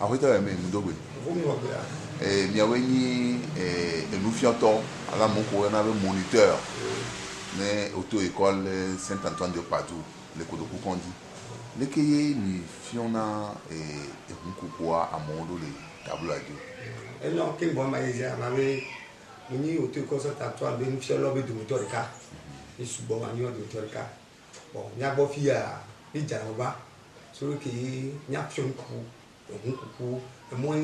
Ahweta me mdogo. Miaweni Enufianto, à la Moko, on avait moniteur, mais auto-école Saint-Antoine de Padoue, le Kodoku Kondi. Les Keye, ni Fiona et Hunkupoa à Mondo, les tableaux à Dieu. Et non, quel bon maïsia, m'avait ni auto-école Saint-Antoine, ben Fiona de Motorica, et Subon de Motorica. Bon, il y a beau fille à Nijarova, celui qui n'y a Fion Kou, Hunkupo. Moi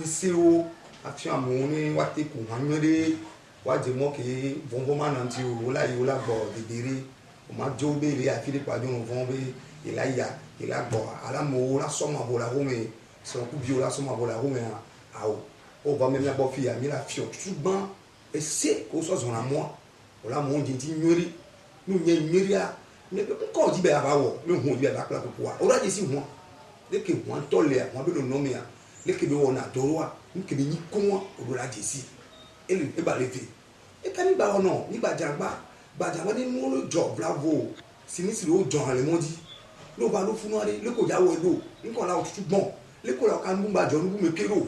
c'est au action amoni wate ko hanwere waje mo ke vonvo mananti o la yo la bo de dere o ma jo be le afile pa jo vonvo e la ya e la bo ala mo la soma bo la home so ku bi o la soma bo la home a o ba me na bo fi ya mi la fi o suban e se ko so zona mo o la mo ndi ti nyori nu nye nyori a ne ko di be aba wo ne hu di be aba kla ko wa o ra je si ho le ke ho to le mo be no no me a le kebe wona doroa nkebe ni konwa odola jesi ele e ba lefe e kani ba ono ni ba jagba ni mo lo job bravo sinisi lo jon le moji lo ba lo funu ale le ko jawo elo nko la otutu gbon le ko la kan bu ba jo nu me kero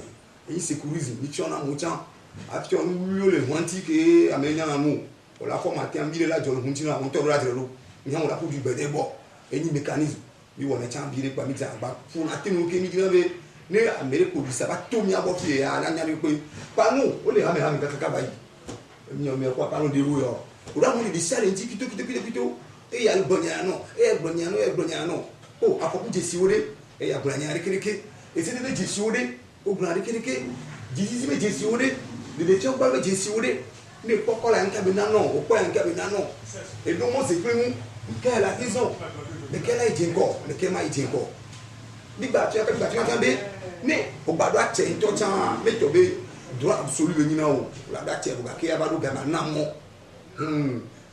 e sécurisme ni tiona mo chan action nu yo le wanti ke amenya na mo o la forma te ambile la jo hunti na mo to la telo ni ha mo la ko du bede bo e ni mécanisme bi wona chan bi le pa mi jagba fun atenu ke mi dinabe ne amere ko bisa ba to mi abo fi ya na nya ni pe panu o le ha me kaka bayi mi o me ko panu de ru yo o da mo ni sale nti kito e ya gbonya no o afoku jesi ore e ya gbonya rekereke e se de jesi ore o gbonya rekereke jiji me jesi ore de che gba me jesi ore ne pokola nka be na no o ko nka be na no e do mo se pe mu nke la tison de ke la ijinko de ke ma ijinko nígbà tí wọ́n tán dé ní ògbàdo àtẹ ìtọ́jà méjọba droit absolu bẹ nyina o ògbàdo àtẹ ògbà kí abado gana nàmọ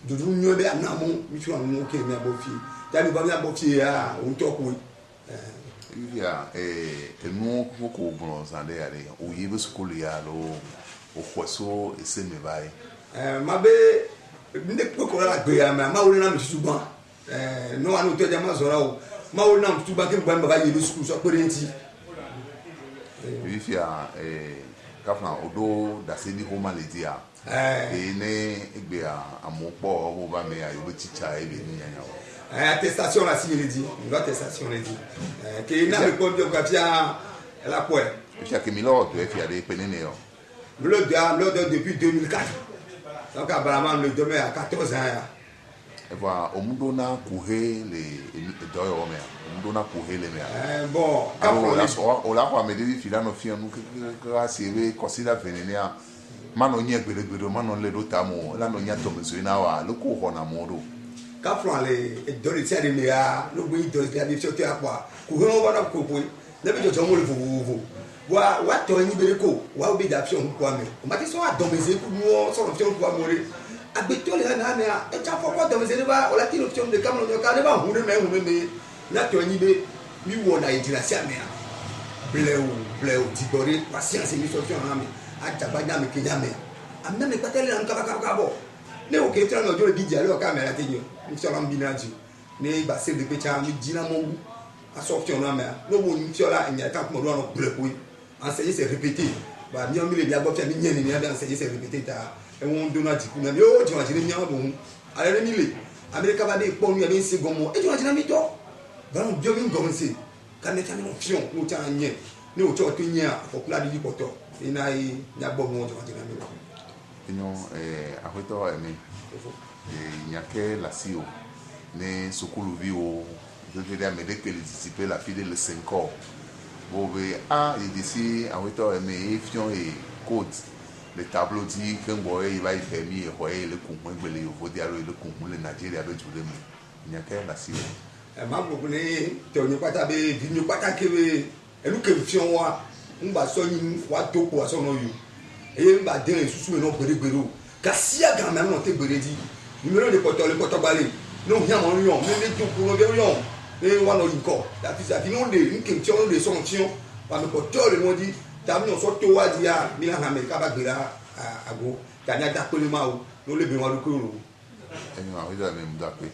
dudu nyọ bẹ nàmọ mísú àwọn ọmọ kéèmí abọ fi jáde bá mi abọ fi yà òun tó kú. Ya enu koko gbọ̀n sàndé yà dé òye bẹ sukulu yà lọ òkpọ̀sọ ẹsẹ̀ mi báyìí. Ma bẹ ndé kókòrò la gbé yà mẹ àmà wọlé náà mi tutu gbọ́n n'o wà ní òtún ẹ̀jẹ̀ má sọ̀rọ̀ o. Ma wona mtuba ke ngba baba yele school so parenti ifia kafna odo da se ni homa ledia ne egbe amopo o ba me ayo be chicha e be ni yanya o attestation la signé dit une attestation le dit que na me ko biographie la poe ifia ke mi lo do ifia de penene yo le de depuis 2004 donc apparemment le demain à 14 ans. Eva omudona kuhe le doyo ome omudona kuhe le me bon ola kwa medeli filano fianu ka sebe consider venenia mano nye gbere mano le do tamo la no nya to mezuna wa lo ko hona modo ka fran le do le tiare me ya lo gbe do le tiare fi o te apa ku he won na ko po le bi jojo mo le vo wa to yin bere ko wa obi da fi on ko ame o ma ti so adomeze ku mo so fi on ko amore agbeto le na me a e cha foko adomeze ni ba o la ti lo fi on de kamlo no ka ne ba hu me na to yin be mi wo na idira si ame a bleu digore patience mi so fi on ame ajaba na me ke nya me amna me patele na ka bo ne o ke tra no jo di jale o camera te nyo mi so lam binaji ne ba se de pe cha mi jina mo wu aso fi on ame no wo ni fi ola nya ta ko mo no bleu enseigner c'est répéter ba mi on mi le bi agbo fi mi yen ni enseigner c'est répéter ta e won do na ti ku na mi o ti wa ti ni yan bo ale ni le america ba de po nu e bi se gomo e ti wa ti na mi to ba no bio mi gomo se ka ne ta mi no fion no ta yen ni o to to yen a popular di poto ina yi nya bo mo ti wa ti na mi enyo ahweto emi nyake la sio ne sukulu vio je vais amener que les disciples la fille le 5 ans bobe ici ahweto emi fion et code le tableau dit que ngoe il va y permis et le kungu ngele yo vodi alo le kungu le Nigeria be tude mu nyake la sio ma bo ne to ni pata be vinyo pata kebe elu ke fion wa ngba so yin wa to ko so no yu e mba den susu no gbere o kasia ga me no te gbere di numero de poto le poto gbale no hia mo yon me le to ko be yon e wa no yin ko that is that no de nke ti on de so ti on wa me poto le mo di ta mi no so to wa di ya mi na me ka ba gbera ago ta nya da pele ma o no le be wa lu ko ro enyo ahweto emi mdape